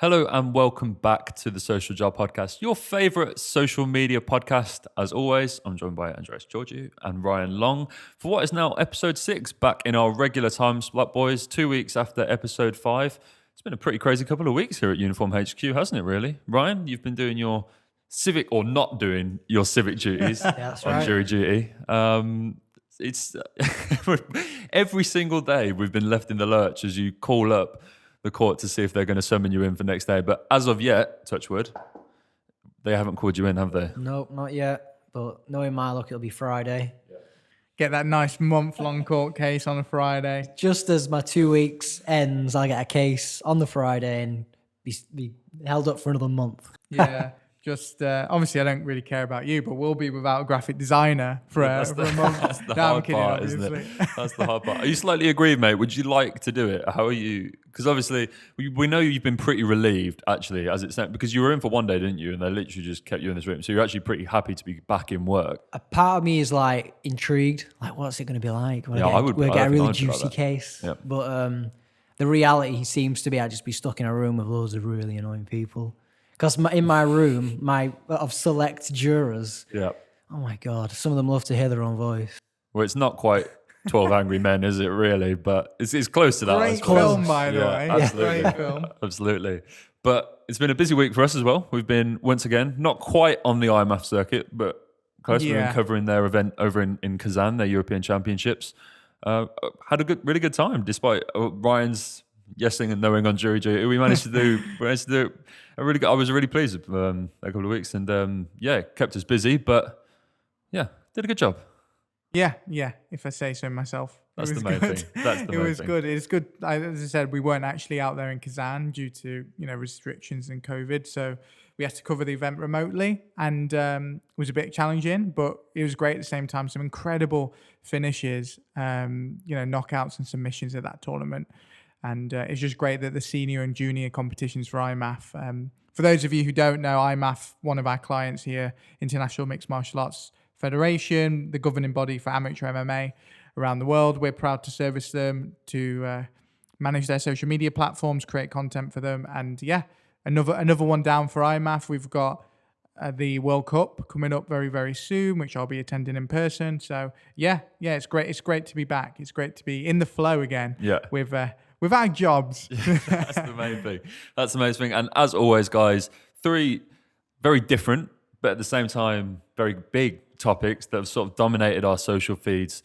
Hello and welcome back to the Social Jar Podcast, your favorite social media podcast. As always, I'm joined by Andres Georgiou and Ryan Long for what is now episode 6, back in our regular time slot, boys, 2 weeks after episode 5. It's been a pretty crazy couple of weeks here at Uniform HQ, hasn't it, really? Ryan, you've been doing your civic, or not doing your civic duties that's on right. jury duty. It's every single day we've been left in the lurch as you call up the court to see if they're going to summon you in for next day. But as of yet, touch wood, they haven't called you in, have they? Nope, not yet. But knowing my luck, it'll be Friday. Get that nice month-long court case on a Friday. Just as my 2 weeks ends, I'll get a case on the Friday and be held up for another month. Yeah. Just obviously, I don't really care about you, but we'll be without a graphic designer for a month. That's the No, I'm hard kidding, part, obviously. isn't it? That's the hard part. Are you slightly aggrieved, mate? Would you like to do it? How are you? Because obviously, we know you've been pretty relieved, actually, as it's because you were in for one day, didn't you? And they literally just kept you in this room. So you're actually pretty happy to be back in work. A part of me is like intrigued. Like, what's it going to be like? Yeah, I would- We'll I get a reckon really I'd be like juicy that. case. Yep. But the reality seems to be I'd just be stuck in a room with loads of really annoying people. Because in my room, of select jurors, Yeah. oh my God, some of them love to hear their own voice. Well, it's not quite 12 Angry Men, is it really? But it's close to that. I Great suppose. film, by the way. Absolutely. Great film. Absolutely. But it's been a busy week for us as well. We've been, once again, not quite on the IMAF circuit, but close. We've Yeah. been covering their event over in Kazan, their European Championships. Had a really good time, despite Ryan's yesing and knowing on jury duty. We managed to do a really good. I was really pleased with a couple of weeks, and kept us busy. But yeah, did a good job. Yeah. If I say so myself. That's It the was main good. thing. That's the It main was thing. good. It's good. As I said, we weren't actually out there in Kazan due to restrictions and COVID, so we had to cover the event remotely, and it was a bit challenging, but it was great at the same time. Some incredible finishes, knockouts and submissions at that tournament. And it's just great that the senior and junior competitions for IMAF. For those of you who don't know, IMAF, one of our clients here, International Mixed Martial Arts Federation, the governing body for amateur MMA around the world. We're proud to service them, to manage their social media platforms, create content for them. And another one down for IMAF. We've got the World Cup coming up very, very soon, which I'll be attending in person. So it's great. It's great to be back. It's great to be in the flow again. Yeah. With our jobs. That's the main thing. That's the main thing. And as always, guys, 3 very different, but at the same time, very big topics that have sort of dominated our social feeds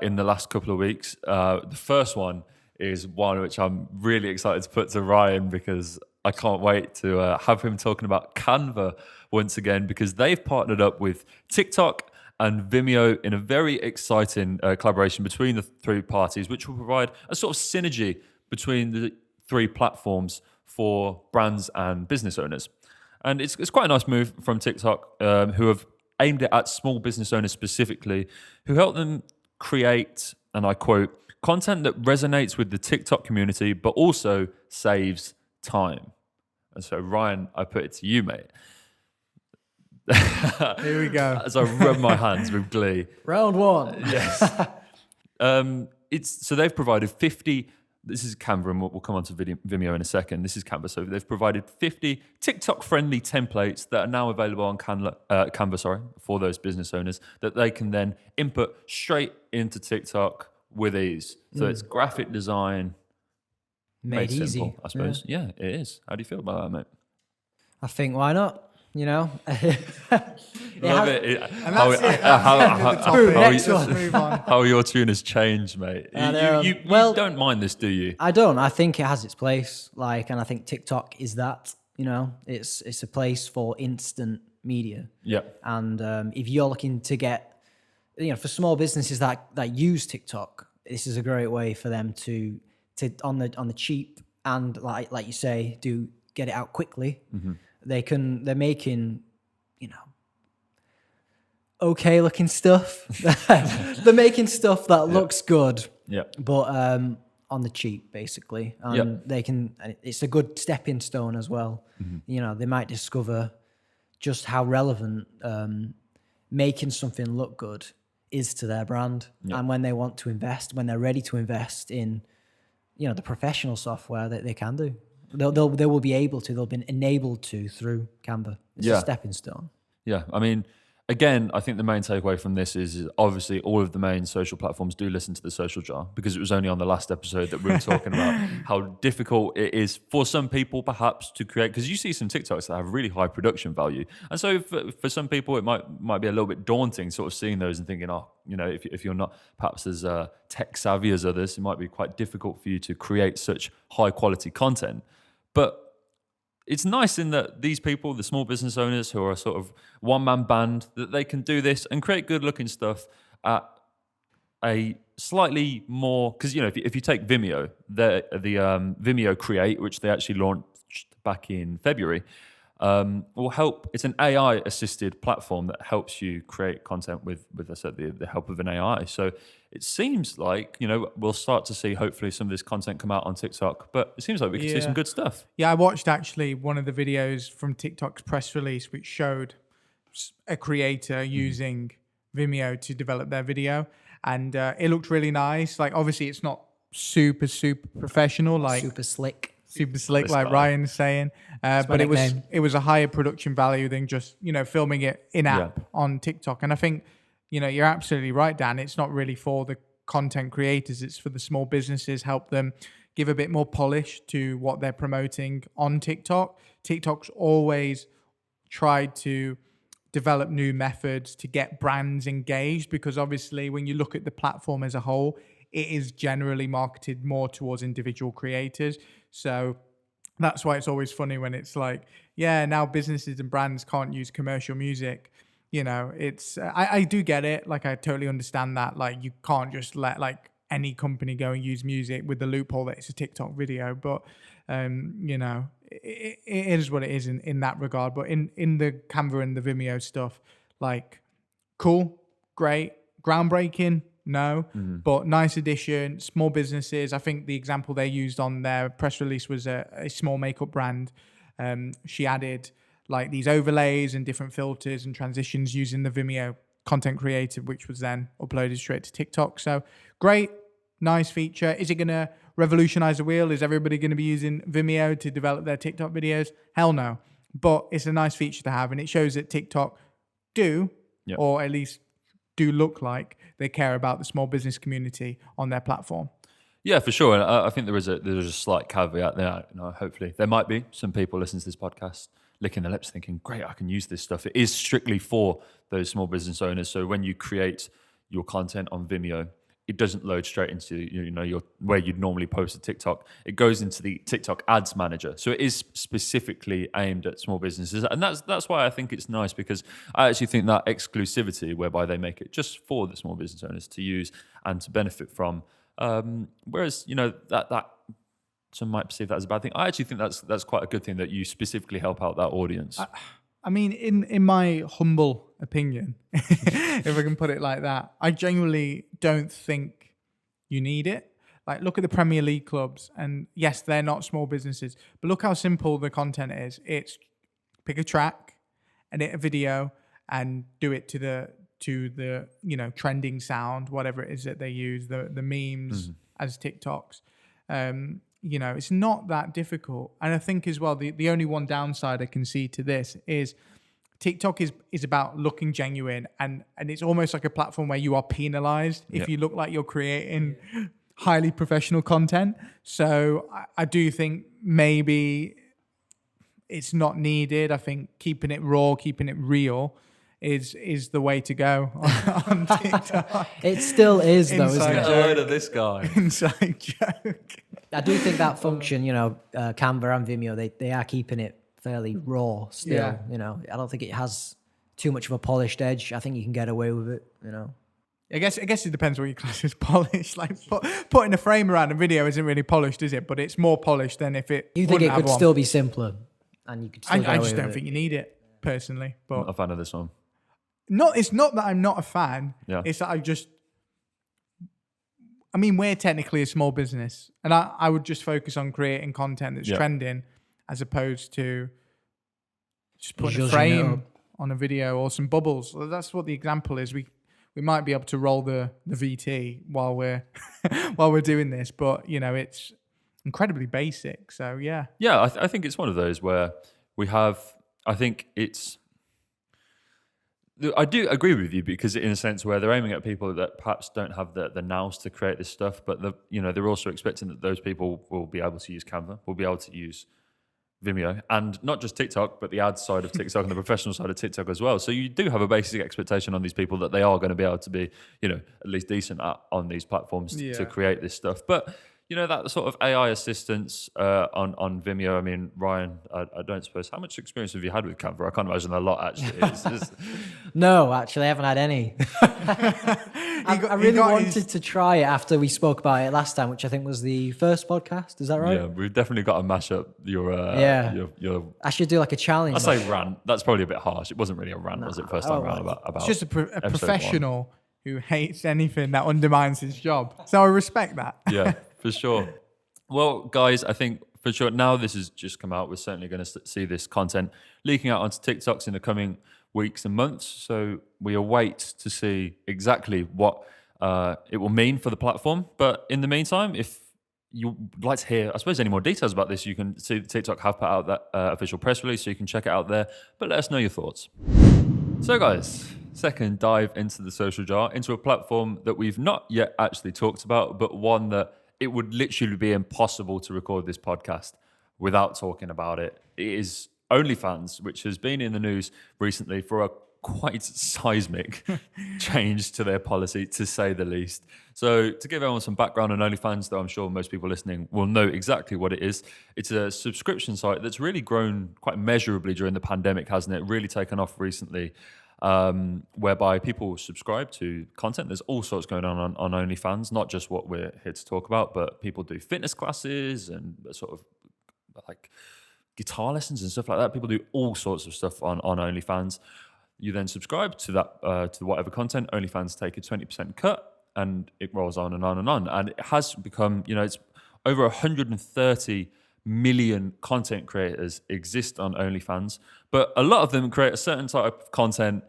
in the last couple of weeks. The first one is one which I'm really excited to put to Ryan, because I can't wait to have him talking about Canva once again, because they've partnered up with TikTok and Vimeo in a very exciting collaboration between the 3 parties, which will provide a sort of synergy between the 3 platforms for brands and business owners. And it's quite a nice move from TikTok, who have aimed it at small business owners specifically, who help them create, and I quote, content that resonates with the TikTok community, but also saves time. And so, Ryan, I put it to you, mate. Here we go. As I rub my hands with glee. Round 1. Yes. So they've provided 50. This is Canva, and we'll come on to Vimeo in a second. This is Canva. So they've provided 50 TikTok-friendly templates that are now available on Canva, for those business owners, that they can then input straight into TikTok with ease. So it's graphic design Made easy. simple, I suppose. Yeah, it is. How do you feel about that, mate? I think, why not? Love has- it. And that's it. That's the topic. Next Let's one. move on. How your tune has changed, mate. You don't mind this, do you? I don't. I think it has its place. And I think TikTok is that. It's a place for instant media. Yeah. And if you're looking to get, for small businesses that use TikTok, this is a great way for them to on the cheap and like you say, do get it out quickly. Mm-hmm. They're making, okay looking stuff. They're making stuff that looks good. Yeah. But on the cheap, basically. And it's a good stepping stone as well. Mm-hmm. They might discover just how relevant making something look good is to their brand. Yep. And when they want to invest, when they're ready to invest in, the professional software that they can do. They will be able to. They'll be enabled to through Canva. It's a stepping stone. Yeah, I mean, again, I think the main takeaway from this is obviously all of the main social platforms do listen to the social jar, because it was only on the last episode that we were talking about how difficult it is for some people perhaps to create, because you see some TikToks that have really high production value. And so for some people, it might be a little bit daunting sort of seeing those and thinking, oh, you know, if you're not perhaps as tech savvy as others, it might be quite difficult for you to create such high quality content. But it's nice in that these people, the small business owners who are sort of one-man band, that they can do this and create good-looking stuff at a slightly more, because, you know, if you take Vimeo, the Vimeo Create, which they actually launched back in February, will help. It's an AI-assisted platform that helps you create content with I said, the help of an AI. So it seems like, you know, we'll start to see hopefully some of this content come out on TikTok, but it seems like we can see some good stuff. Yeah, I watched actually one of the videos from TikTok's press release, which showed a creator using Vimeo to develop their video, and it looked really nice. Like, obviously it's not super professional, like super slick, like Ryan's saying, but it was a higher production value than just, you know, filming it in app on TikTok. And I think, you know, you're absolutely right, Dan. It's not really for the content creators. It's for the small businesses. Help them give a bit more polish to what they're promoting on TikTok. TikTok's always tried to develop new methods to get brands engaged, because obviously when you look at the platform as a whole, it is generally marketed more towards individual creators. So that's why it's always funny when it's like, yeah, now businesses and brands can't use commercial music. You know, it's I do get it. Like, I totally understand that. Like, you can't just let like any company go and use music with the loophole that it's a TikTok video. But you know, it is what it is in that regard. But in the Canva and the Vimeo stuff, like, cool, great, groundbreaking. No, but nice addition. Small businesses. I think the example they used on their press release was a small makeup brand. She added like these overlays and different filters and transitions using the Vimeo content creative, which was then uploaded straight to TikTok. So great, nice feature. Is it going to revolutionize the wheel? Is everybody going to be using Vimeo to develop their TikTok videos? Hell no. But it's a nice feature to have, and it shows that TikTok or at least do look like they care about the small business community on their platform. Yeah, for sure. And I think there's a slight caveat there. You know, hopefully there might be some people listening to this podcast licking their lips thinking, great, I can use this stuff. It is strictly for those small business owners. So when you create your content on Vimeo, it doesn't load straight into, you know, your where you'd normally post a TikTok. It goes into the TikTok ads manager. So it is specifically aimed at small businesses. And that's why I think it's nice, because I actually think that exclusivity, whereby they make it just for the small business owners to use and to benefit from, whereas, you know, that some might perceive that as a bad thing. I actually think that's quite a good thing, that you specifically help out that audience. I mean, in my humble opinion, if I can put it like that, I genuinely don't think you need it. Like, look at the Premier League clubs, and yes, they're not small businesses, but look how simple the content is. It's pick a track, edit a video, and do it to the you know, trending sound, whatever it is that they use, the memes as TikToks. You know, it's not that difficult. And I think as well, the only one downside I can see to this is TikTok is about looking genuine, and it's almost like a platform where you are penalized if you look like you're creating highly professional content. So I do think maybe it's not needed. I think keeping it raw, keeping it real is the way to go on TikTok. It still is, though, isn't it? Get a load of this guy. Inside joke. I do think that function, you know, Canva and Vimeo, they are keeping it fairly raw still. Yeah. You know, I don't think it has too much of a polished edge. I think you can get away with it, you know. I guess it depends what your class is polished. Like, putting a frame around a video isn't really polished, is it? But it's more polished than if it. You think it could still be simpler, and you could still get away I just with don't it. think you need it personally. But I'm not a fan of this one. it's not that I'm not a fan. Yeah. It's that I mean, we're technically a small business, and I would just focus on creating content that's trending, as opposed to just putting a frame on a video or some bubbles. Well, that's what the example is. We might be able to roll the VT while we're while we're doing this, but you know, it's incredibly basic. So yeah. Yeah, I think it's one of those where we have. I think it's. I do agree with you because in a sense where they're aiming at people that perhaps don't have the nous to create this stuff, but they're also expecting that those people will be able to use Canva, will be able to use Vimeo, and not just TikTok, but the ads side of TikTok and the professional side of TikTok as well. So you do have a basic expectation on these people that they are going to be able to be, at least decent on these platforms to create this stuff. But that sort of AI assistance on Vimeo. I mean, Ryan, I don't suppose, how much experience have you had with Canva? I can't imagine a lot, actually. No, actually, I haven't had any. I really wanted to try it after we spoke about it last time, which I think was the first podcast. Is that right? Yeah, we've definitely got to mash up your I should do like a challenge. I say rant. That's probably a bit harsh. It wasn't really a rant, was it? First time around about it's just a professional who hates anything that undermines his job. So I respect that. Yeah, for sure. Well, guys, I think for sure now this has just come out. We're certainly going to see this content leaking out onto TikToks in the coming weeks and months. So we await to see exactly what it will mean for the platform. But in the meantime, if you'd like to hear, I suppose, any more details about this, you can see TikTok have put out that official press release, so you can check it out there. But let us know your thoughts. So, guys, second dive into the social jar, into a platform that we've not yet actually talked about, but one that it would literally be impossible to record this podcast without talking about it. It is OnlyFans, which has been in the news recently for a quite seismic change to their policy, to say the least. So to give everyone some background on OnlyFans, though I'm sure most people listening will know exactly what it is, it's a subscription site that's really grown quite measurably during the pandemic, hasn't it? Really taken off recently, whereby people subscribe to content. There's all sorts going on OnlyFans, not just what we're here to talk about, but people do fitness classes and sort of like guitar lessons and stuff like that. People do all sorts of stuff on OnlyFans. You then subscribe to that to whatever content. OnlyFans take a 20% cut, and it rolls on and on and on. And it has become, it's over 130 million content creators exist on OnlyFans, but a lot of them create a certain type of content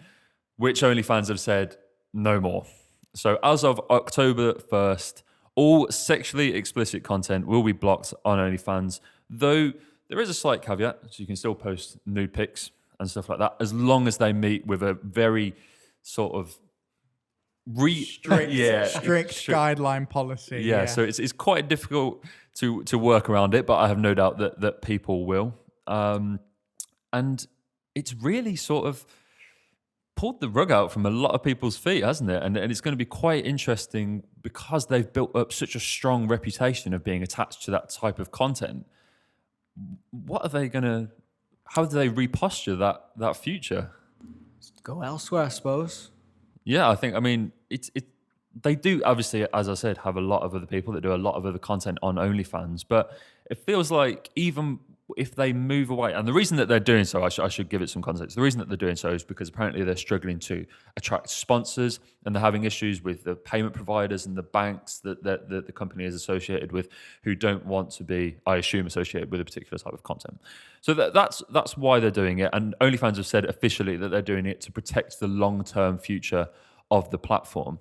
which OnlyFans have said no more. So as of October 1st, all sexually explicit content will be blocked on OnlyFans, though there is a slight caveat, so you can still post nude pics and stuff like that, as long as they meet with a very sort of strict guideline policy. Yeah, so it's quite difficult to work around it, but I have no doubt that people will. And it's really sort of pulled the rug out from a lot of people's feet, hasn't it? And it's going to be quite interesting because they've built up such a strong reputation of being attached to that type of content. What are they going to... How do they reposture that future? Go elsewhere, I suppose. Yeah, I mean, they do obviously, as I said, have a lot of other people that do a lot of other content on OnlyFans, but it feels like even if they move away, and the reason that they're doing so, I should give it some context. The reason that they're doing so is because apparently they're struggling to attract sponsors, and they're having issues with the payment providers and the banks that the company is associated with, who don't want to be, I assume, associated with a particular type of content. So that's why they're doing it. And OnlyFans have said officially that they're doing it to protect the long-term future of the platform.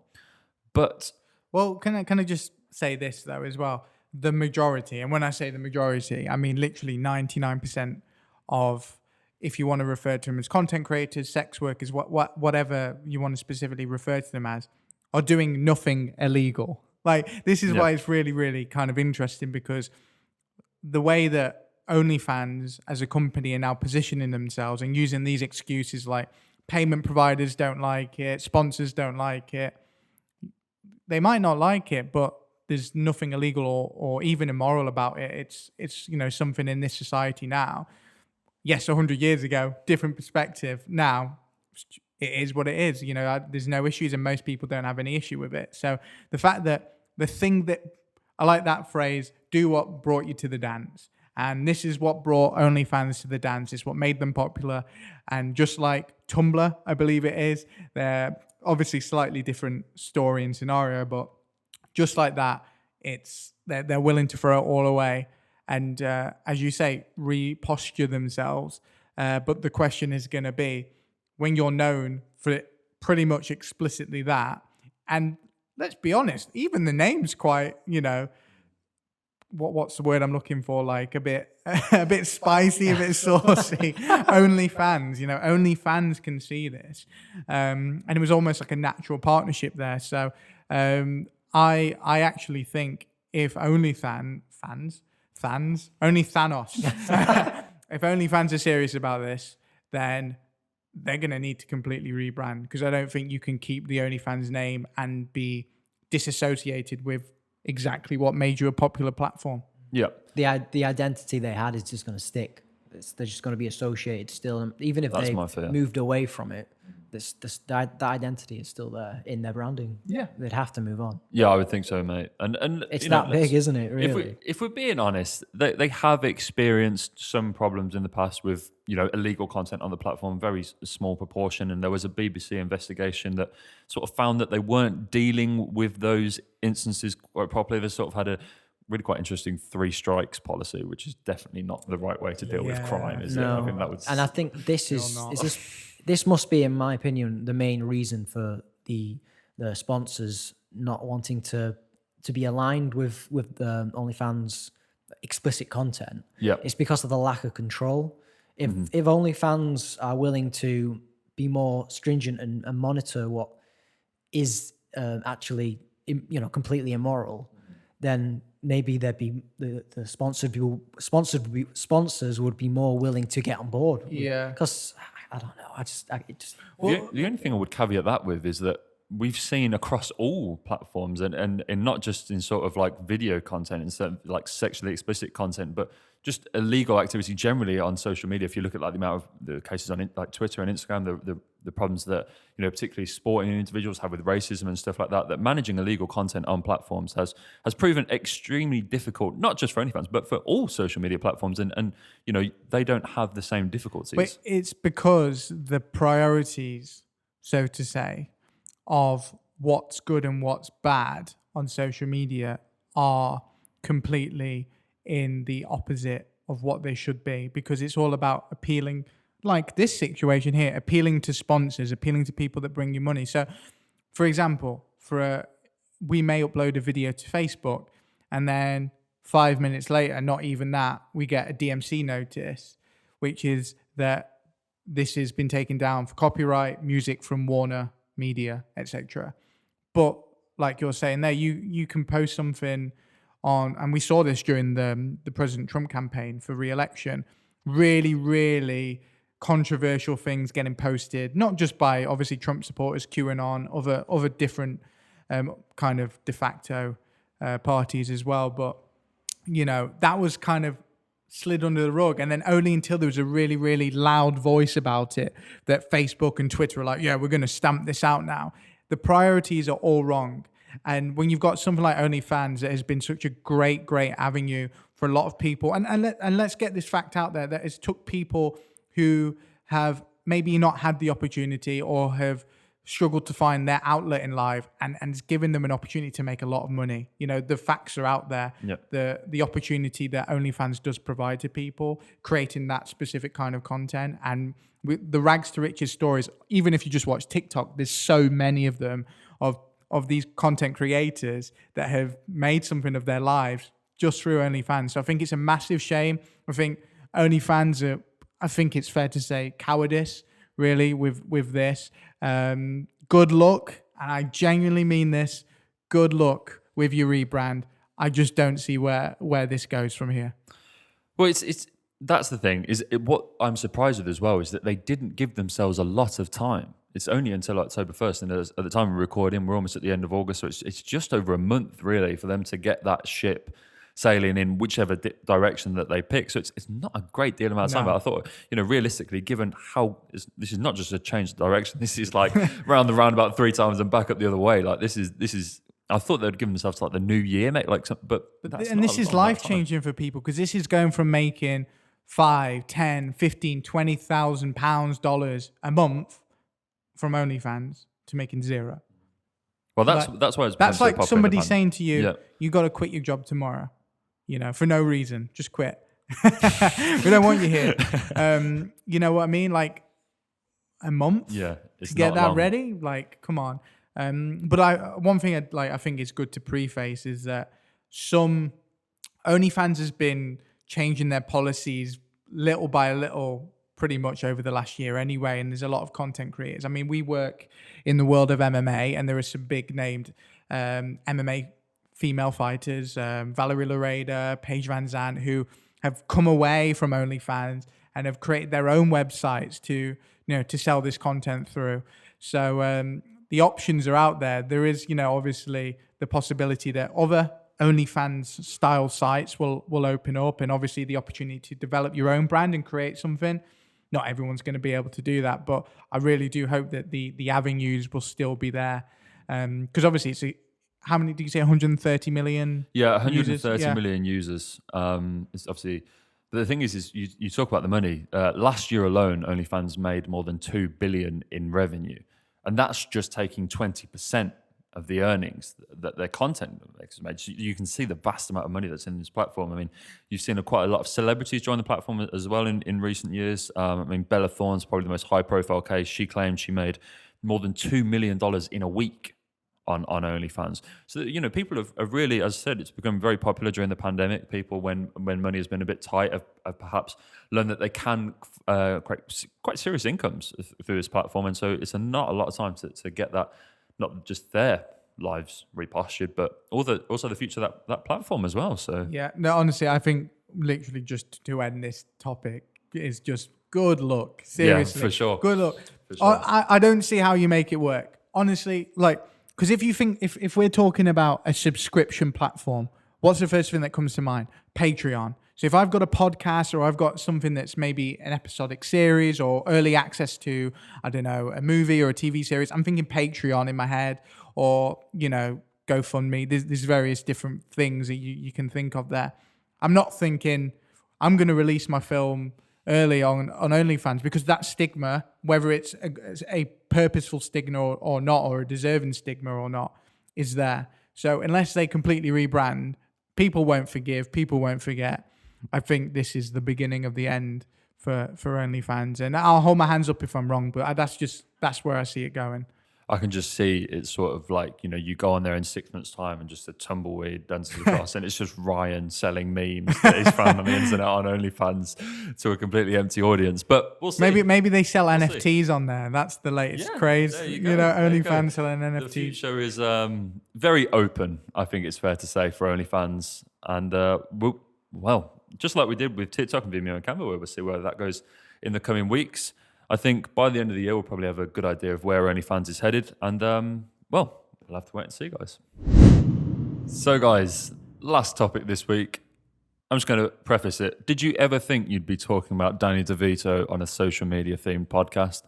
But can I just say this though as well? The majority, and when I say the majority, I mean literally 99% of, if you want to refer to them as content creators, sex workers, whatever you want to specifically refer to them as, are doing nothing illegal. Like, this is why it's really, really kind of interesting, because the way that OnlyFans as a company are now positioning themselves and using these excuses like payment providers don't like it, sponsors don't like it. They might not like it, but there's nothing illegal or even immoral about it. It's something in this society now. Yes, 100 years ago, different perspective. Now, it is what it is. There's no issues, and most people don't have any issue with it. So the fact that the thing that, I like that phrase, do what brought you to the dance. And this is what brought OnlyFans to the dance. It's what made them popular. And just like Tumblr, I believe it is, they're obviously slightly different story and scenario, but just like that, they're willing to throw it all away and, as you say, reposture themselves. But the question is going to be, when you're known for pretty much explicitly that, and let's be honest, even the name's quite what's the word I'm looking for? Like a bit spicy, a bit saucy. OnlyFans, OnlyFans can see this, and it was almost like a natural partnership there. So I actually think if only Thanos, if OnlyFans are serious about this, then they're going to need to completely rebrand, because I don't think you can keep the OnlyFans name and be disassociated with exactly what made you a popular platform. Yeah. The identity they had is just going to stick. They're just going to be associated still. And even if they moved away from it, that identity is still there in their branding. Yeah. They'd have to move on. Yeah, I would think so, mate. And it's that big, isn't it, really? If we're being honest, they have experienced some problems in the past with, illegal content on the platform, very small proportion. And there was a BBC investigation that sort of found that they weren't dealing with those instances quite properly. They sort of had a really quite interesting 3 strikes policy, which is definitely not the right way to deal with crime, is it? I think that was, and I think this must be, in my opinion, the main reason for the sponsors not wanting to be aligned with the OnlyFans explicit content. Yeah, it's because of the lack of control. If OnlyFans are willing to be more stringent and monitor what is actually completely immoral, then maybe there'd be the sponsors would be more willing to get on board. Yeah, because I don't know. The only thing I would caveat that with is that we've seen across all platforms and not just in sort of like video content and sort of like sexually explicit content, but just illegal activity generally on social media. If you look at like the amount of the cases on like Twitter and Instagram, the problems that particularly sporting individuals have with racism and stuff like that, that managing illegal content on platforms has proven extremely difficult, not just for OnlyFans, but for all social media platforms. And they don't have the same difficulties. But it's because the priorities, so to say, of what's good and what's bad on social media are completely in the opposite of what they should be, because it's all about appealing, like this situation here, appealing to sponsors, appealing to people that bring you money. So, for example, we may upload a video to Facebook, and then 5 minutes later, not even that, we get a DMC notice, which is that this has been taken down for copyright, music from Warner Media, etc. But like you're saying there, you can post something on, and we saw this during the President Trump campaign for re-election, really, really controversial things getting posted, not just by obviously Trump supporters, QAnon, other different kind of de facto parties as well. But, that was kind of slid under the rug. And then only until there was a really, really loud voice about it that Facebook and Twitter are like, yeah, we're going to stamp this out now. The priorities are all wrong. And when you've got something like OnlyFans that has been such a great, great avenue for a lot of people, and let's get this fact out there, that it's took people who have maybe not had the opportunity or have struggled to find their outlet in life, and it's given them an opportunity to make a lot of money. The facts are out there. Yep. The opportunity that OnlyFans does provide to people, creating that specific kind of content, and with the rags to riches stories, even if you just watch TikTok, there's so many of them of these content creators that have made something of their lives just through OnlyFans. So I think it's a massive shame. I think OnlyFans are, I think it's fair to say, cowardice, really, with this. Good luck, and I genuinely mean this, good luck with your rebrand. I just don't see where this goes from here. Well, that's the thing. What I'm surprised with as well is that they didn't give themselves a lot of time. It's only until October 1st, and at the time we're recording, we're almost at the end of August, so it's just over a month, really, for them to get that ship sailing in whichever direction that they pick. So it's not a great deal amount of time, but I thought, realistically, given how this is not just a change of direction, this is like round the roundabout 3 times and back up the other way. Like this is. I thought they'd give themselves like the new year, mate. Like, but that's and this is life changing for people, because this is going from making $5, 10, 15, $20,000 dollars a month from OnlyFans to making $0. Well, that's why it's that's like somebody saying to you, you got to quit your job tomorrow, for no reason, just quit. We don't want you here. You know what I mean? Like a month, to get that long. Ready. Like, come on. But one thing I think it's good to preface is that some OnlyFans has been changing their policies little by little pretty much over the last year anyway, and there's a lot of content creators. I mean, we work in the world of MMA, and there are some big named MMA female fighters, Valerie Loreda, Paige Van Zandt, who have come away from OnlyFans and have created their own websites to sell this content through. So the options are out there. There is, obviously the possibility that other OnlyFans style sites will open up, and obviously the opportunity to develop your own brand and create something. Not everyone's going to be able to do that, but I really do hope that the avenues will still be there. Because obviously how many did you say? 130 million? Yeah, 130 million users. It's obviously, the thing is you talk about the money. Last year alone, OnlyFans made more than 2 billion in revenue, and that's just taking 20% of the earnings that their content makes made. So you can see the vast amount of money that's in this platform. I mean, you've seen quite a lot of celebrities join the platform as well in recent years. I mean, Bella Thorne's probably the most high-profile case. She claimed she made more than $2 million in a week on OnlyFans. So, people have really, as I said, it's become very popular during the pandemic. People, when money has been a bit tight, have perhaps learned that they can create quite serious incomes through this platform. And so it's not a lot of time to get that, not just their lives repostured, but also the future of that platform as well. So yeah, no, honestly, I think literally just to end this topic is just good luck. Seriously, yeah, for sure. Good luck. For sure. I don't see how you make it work. Honestly, because if you think if we're talking about a subscription platform, what's the first thing that comes to mind? Patreon. So if I've got a podcast or I've got something that's maybe an episodic series or early access to, I don't know, a movie or a TV series, I'm thinking Patreon in my head, or, GoFundMe. There's various different things that you can think of there. I'm not thinking I'm going to release my film early on OnlyFans, because that stigma, whether it's a purposeful stigma or not, or a deserving stigma or not, is there. So unless they completely rebrand, people won't forgive, people won't forget. I think this is the beginning of the end for OnlyFans, and I'll hold my hands up if I'm wrong, but that's where I see it going. I can just see it's sort of like, you go on there in 6 months' time and just a tumbleweed dances across, and it's just Ryan selling memes that he's found on the internet on OnlyFans to a completely empty audience. But we'll see. Maybe they sell NFTs on there. That's the latest craze. There you go. OnlyFans selling NFTs. The future is very open, I think it's fair to say, for OnlyFans. And just like we did with TikTok and Vimeo and Canva, we'll see where that goes in the coming weeks. I think by the end of the year, we'll probably have a good idea of where OnlyFans is headed. And, we'll have to wait and see, guys. So, guys, last topic this week. I'm just going to preface it. Did you ever think you'd be talking about Danny DeVito on a social media themed podcast?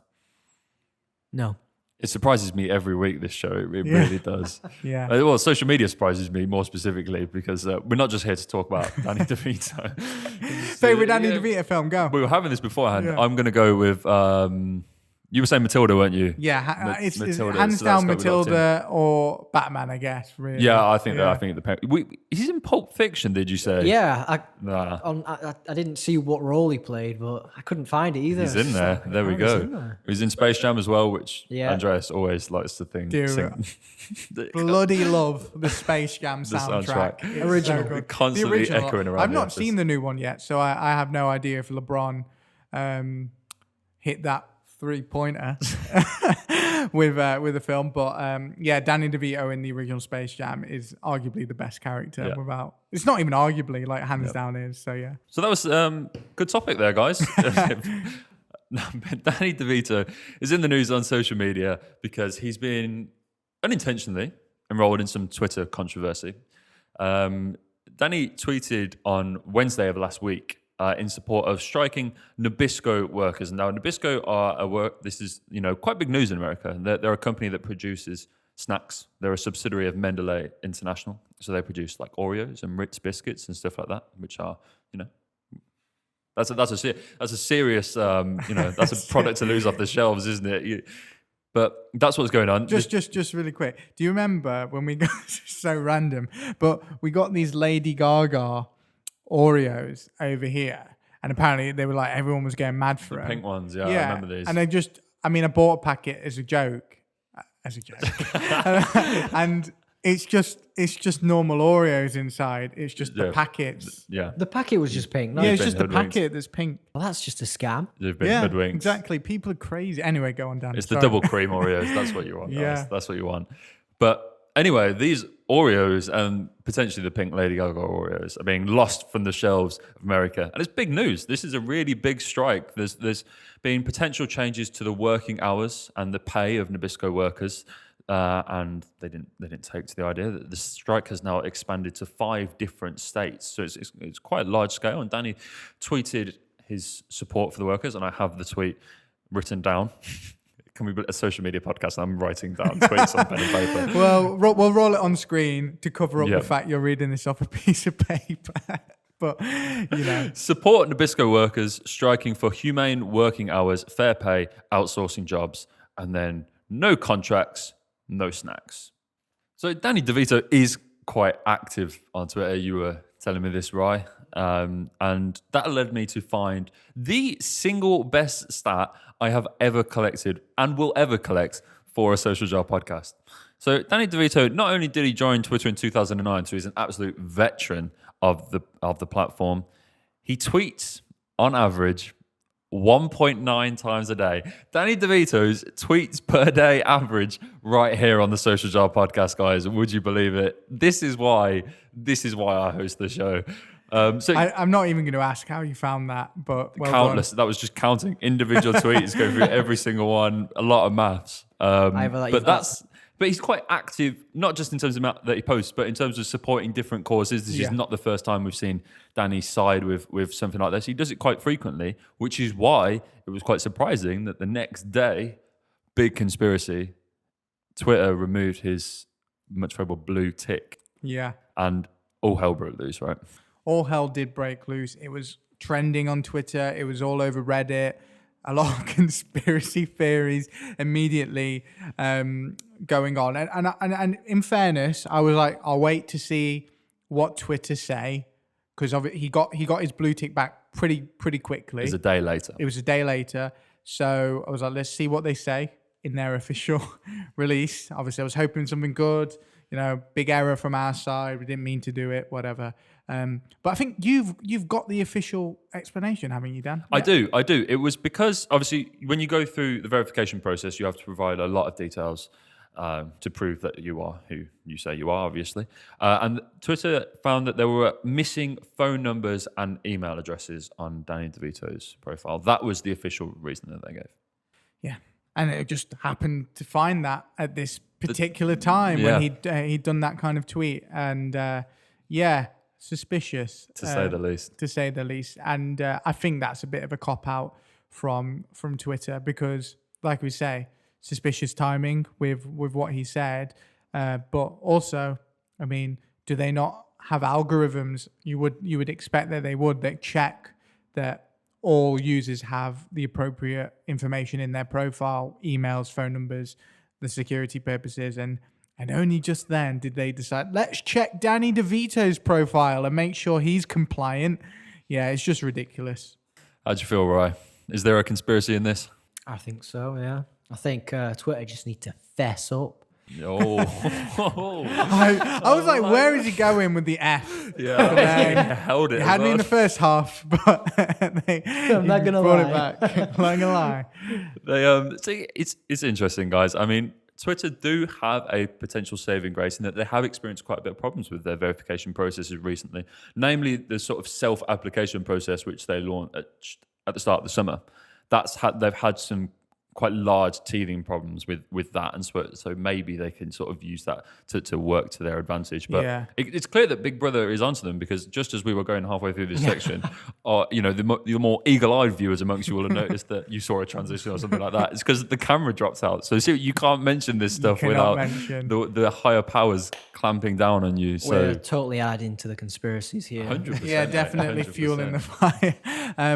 No. It surprises me every week, this show. It really does. Yeah. Well, social media surprises me more specifically because we're not just here to talk about Danny DeVito. Favorite Danny DeVito film, go. We were having this beforehand. Yeah. I'm going to go with... you were saying Matilda, weren't you? Yeah, it's Matilda, hands so down that's got Matilda or Batman, I guess. Really. Yeah, I think he's in Pulp Fiction. Did you say? Yeah, Nah. I didn't see what role he played, but I couldn't find it either. He's in there. There we go. He's in Space Jam as well, which Andreas always likes to think. Bloody love the Space Jam soundtrack. Original. So Constantly echoing around. I've not seen the new one yet, so I have no idea if LeBron hit that 3-pointer with the film, but Danny DeVito in the original Space Jam is arguably the best character. Without, it's not even arguably, like hands down is. So yeah. So that was good topic there, guys. Danny DeVito is in the news on social media because he's been unintentionally enrolled in some Twitter controversy. Danny tweeted on Wednesday of last week in support of striking Nabisco workers. Now, Nabisco are this is quite big news in America. They're a company that produces snacks. They're a subsidiary of Mendeley International, so they produce like Oreos and Ritz biscuits and stuff like that, which are that's a serious that's a product to lose off the shelves, isn't it? But that's what's going on. Just really quick. Do you remember when we got so random? But we got these Lady Gaga Oreos over here, and apparently they were like everyone was going mad for them. Pink ones, I remember these. And I bought a packet as a joke, and It's just normal Oreos inside. It's just the packets. Yeah. The packet was just pink. No, Yeah, it's been just the hoodwinked. packet that's pink. well, that's just a scam. They've been Yeah, hoodwinked. exactly. People are crazy. Anyway, go on, Dan. It's the Sorry. double cream Oreos. That's what you want, guys. Yeah. That's what you want. But anyway, these Oreos and potentially the pink Lady Gaga Oreos are being lost from the shelves of America. And it's big news. This is a really big strike. There's been potential changes to the working hours and the pay of Nabisco workers. And they didn't take to the idea that the strike has now expanded to 5 different states. So it's quite a large scale. And Danny tweeted his support for the workers, and I have the tweet written down. Can we be a social media podcast? I'm writing down tweets on pen and paper. Well, we'll roll it on screen to cover up the fact you're reading this off a piece of paper. But, Support Nabisco workers striking for humane working hours, fair pay, outsourcing jobs, and then no contracts, no snacks. So Danny DeVito is quite active on Twitter. You were telling me this, Rye. And that led me to find the single best stat I have ever collected and will ever collect for a Social Jar podcast. So Danny DeVito, not only did he join Twitter in 2009, so he's an absolute veteran of the platform, he tweets on average 1.9 times a day. Danny DeVito's tweets per day average right here on the Social Jar podcast, guys. Would you believe it? This is why I host the show. So I'm not even going to ask how you found that, but well countless. done. That was just counting individual tweets, go through every single one. A lot of maths. But he's quite active, not just in terms of that he posts, but in terms of supporting different causes. This is not the first time we've seen Danny side with something like this. He does it quite frequently, which is why it was quite surprising that the next day, big conspiracy, Twitter removed his much favorable blue tick. Yeah. And all hell broke loose, right? All hell did break loose. It was trending on Twitter. It was all over Reddit. A lot of conspiracy theories immediately going on. And in fairness, I was like, I'll wait to see what Twitter say, because he got his blue tick back pretty quickly. It was a day later. So I was like, let's see what they say in their official release. Obviously, I was hoping something good. Big error from our side. We didn't mean to do it, whatever. But I think you've got the official explanation, haven't you, Dan? I do. It was because, obviously, when you go through the verification process, you have to provide a lot of details to prove that you are who you say you are, obviously. And Twitter found that there were missing phone numbers and email addresses on Danny DeVito's profile. That was the official reason that they gave. Yeah. And it just happened to find that at this particular time when he'd done that kind of tweet. And suspicious. To say the least. And I think that's a bit of a cop-out from Twitter because, like we say, suspicious timing with what he said. But also, I mean, do they not have algorithms? You would expect that they would. That check that all users have the appropriate information in their profile, emails, phone numbers, the security purposes, and only just then did they decide, let's check Danny DeVito's profile and make sure he's compliant. Yeah, it's just ridiculous. How'd you feel, Roy? Is there a conspiracy in this? I think so, yeah. I think Twitter just need to fess up. Oh. I was like, where is he going with the F? Yeah, held it. It had me in the first half, but I'm not gonna brought lie. it back. I'm not gonna lie. See, it's interesting, guys. I mean, Twitter do have a potential saving grace in that they have experienced quite a bit of problems with their verification processes recently, namely the sort of self-application process which they launched at the start of the summer. They've had some quite large teething problems with that, and so maybe they can sort of use that to work to their advantage. But it's clear that Big Brother is onto them, because just as we were going halfway through this section, the more eagle-eyed viewers amongst you will have noticed that you saw a transition or something like that. It's because the camera dropped out. So see, you can't mention this stuff without the higher powers clamping down on you. So we're totally adding to the conspiracies here. 100%. Yeah, definitely 100%. fueling the fire.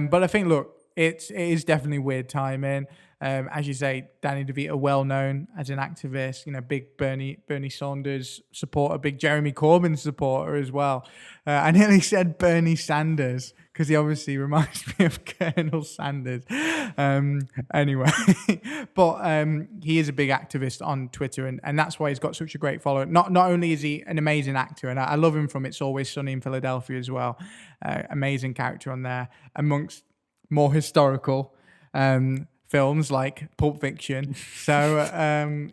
But I think, look, it is definitely weird timing. As you say, Danny DeVito, well known as an activist, big Bernie Sanders supporter, big Jeremy Corbyn supporter as well. I nearly said Bernie Sanders because he obviously reminds me of Colonel Sanders. Anyway, but he is a big activist on Twitter, and that's why he's got such a great following. Not only is he an amazing actor, and I love him from It's Always Sunny in Philadelphia as well. Amazing character on there, amongst more historical films like Pulp Fiction. So,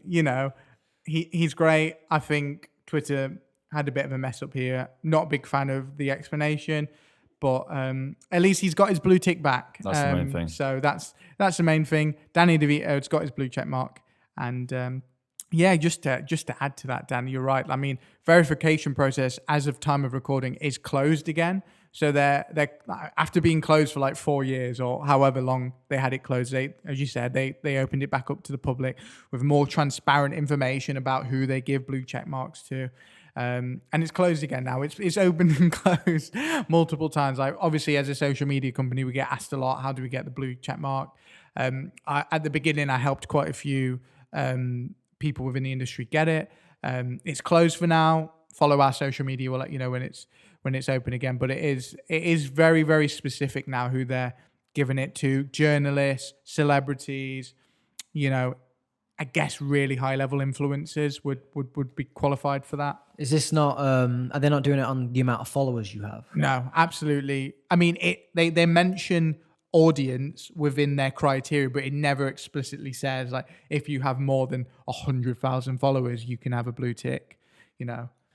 he's great. I think Twitter had a bit of a mess up here. Not a big fan of the explanation, but at least he's got his blue tick back. That's the main thing. So that's the main thing. Danny DeVito's got his blue check mark. And just to add to that, Danny, you're right. I mean, verification process as of time of recording is closed again. So they're after being closed for like 4 years or however long they had it closed, as you said, they opened it back up to the public with more transparent information about who they give blue check marks to. And it's closed again now. It's opened and closed multiple times. Like obviously, as a social media company, we get asked a lot, how do we get the blue check mark? At the beginning, I helped quite a few people within the industry get it. It's closed for now. Follow our social media. We'll let you know when it's open again. But it is very, very specific now who they're giving it to. Journalists, celebrities, I guess really high level influencers would be qualified for that. Is this not, are they not doing it on the amount of followers you have? No, absolutely. I mean, they mention audience within their criteria, but it never explicitly says like if you have more than 100,000 followers, you can have a blue tick,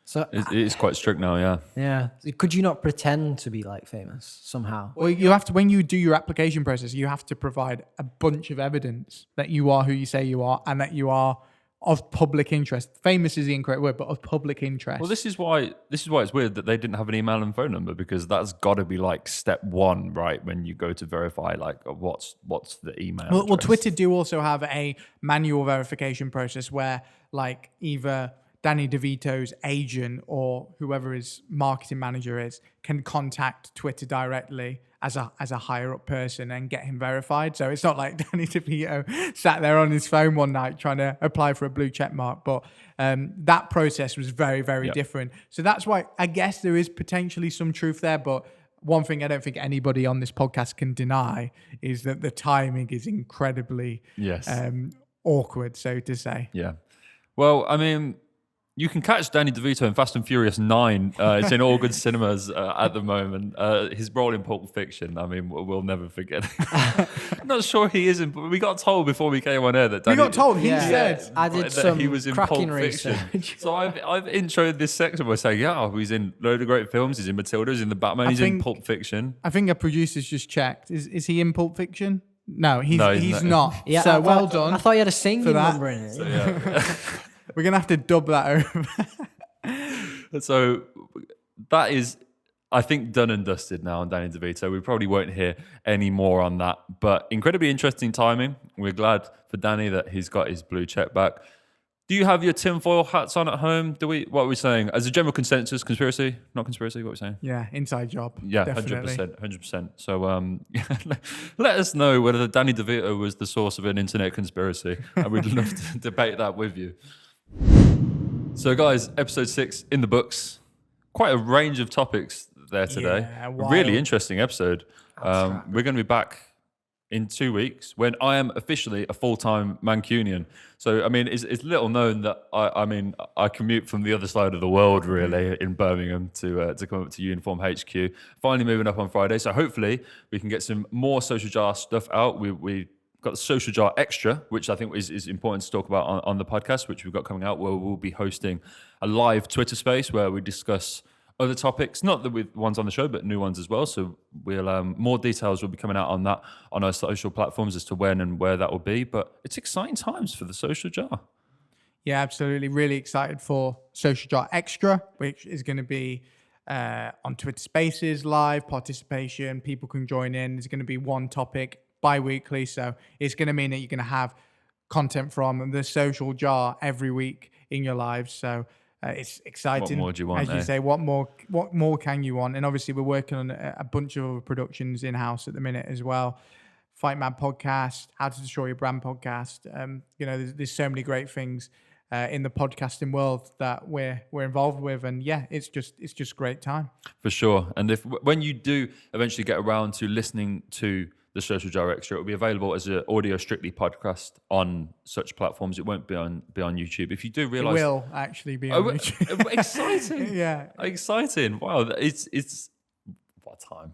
So It is quite strict now, yeah. yeah, could you not pretend to be like famous somehow? Well, you have to, when you do your application process, you have to provide a bunch of evidence that you are who you say you are and that you are of public interest. Famous is the incorrect word, but of public interest. Well, this is why it's weird that they didn't have an email and phone number, because that's got to be like step one, right? When you go to verify, like what's the email. Well, Twitter do also have a manual verification process where like either Danny DeVito's agent or whoever his marketing manager is can contact Twitter directly as a higher up person and get him verified. So it's not like Danny DeVito sat there on his phone one night trying to apply for a blue check mark. But that process was very, very different. So that's why I guess there is potentially some truth there. But one thing I don't think anybody on this podcast can deny is that the timing is incredibly awkward, so to say. Yeah. Well, I mean, you can catch Danny DeVito in Fast and Furious 9. It's in all good cinemas at the moment. His role in Pulp Fiction, I mean, we'll never forget. I'm not sure he isn't, but we got told before we came on air that Danny... We got told, he said... I did that some he was in cracking Pulp Fiction. research. So I've introed this section by saying, he's in a load of great films. He's in Matilda, he's in The Batman, he's in Pulp Fiction. I think our producers just checked. Is he in Pulp Fiction? No, he's not. Yeah, so well done. I thought you had a singing that. number in it. So, yeah. We're going to have to dub that over. So that is, I think, done and dusted now on Danny DeVito. We probably won't hear any more on that, but incredibly interesting timing. We're glad for Danny that he's got his blue check back. Do you have your tinfoil hats on at home? What are we saying? As a general consensus, conspiracy, not conspiracy, what are we saying? Yeah, inside job. Yeah, definitely. 100%. So let us know whether Danny DeVito was the source of an internet conspiracy. And we'd love to debate that with you. So guys, episode 6 in the books. Quite a range of topics there today. Yeah, a wild. really interesting episode. We're going to be back in 2 weeks when I am officially a full-time Mancunian. So, I mean, it's little known that I commute from the other side of the world, really, in Birmingham to come up to Uniform HQ. Finally moving up on Friday. So hopefully we can get some more Social Jar stuff out. We got the Social Jar Extra, which I think is important to talk about on the podcast, which we've got coming out, where we'll be hosting a live Twitter space where we discuss other topics, not with ones on the show, but new ones as well. So we'll more details will be coming out on that on our social platforms as to when and where that will be. But it's exciting times for the Social Jar. Yeah, absolutely. Really excited for Social Jar Extra, which is going to be on Twitter Spaces, live participation. People can join in. There's going to be one topic bi-weekly, so it's going to mean that you're going to have content from the Social Jar every week in your lives. So it's exciting. What more do you want? As you say, what more can you want? And obviously, we're working on a bunch of other productions in house at the minute as well. Fight Mad podcast, How to Destroy Your Brand podcast. You know, there's so many great things in the podcasting world that we're involved with, and yeah, it's just great time for sure. And when you do eventually get around to listening to the Social Director, it will be available as an audio strictly podcast on such platforms. It won't be on YouTube. If you do realize, it will actually be on YouTube. Exciting. Yeah, exciting. Wow, it's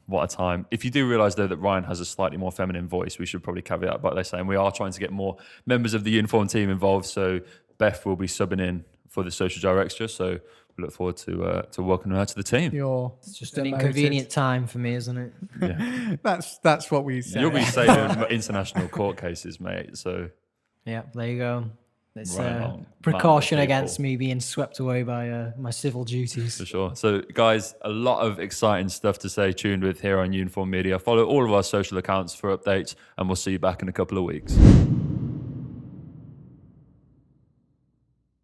what a time. If you do realize though that Ryan has a slightly more feminine voice, we should probably caveat by saying we are trying to get more members of the Uniform team involved. So Beth will be subbing in for the Social Director. So we look forward to welcoming her to the team. It's just an inconvenient time for me, isn't it? Yeah. That's what we say. You'll be saving international court cases, mate. So yeah, there you go. It's right precaution against me being swept away by my civil duties. For sure. So, guys, a lot of exciting stuff to stay tuned with here on Uniform Media. Follow all of our social accounts for updates, and we'll see you back in a couple of weeks.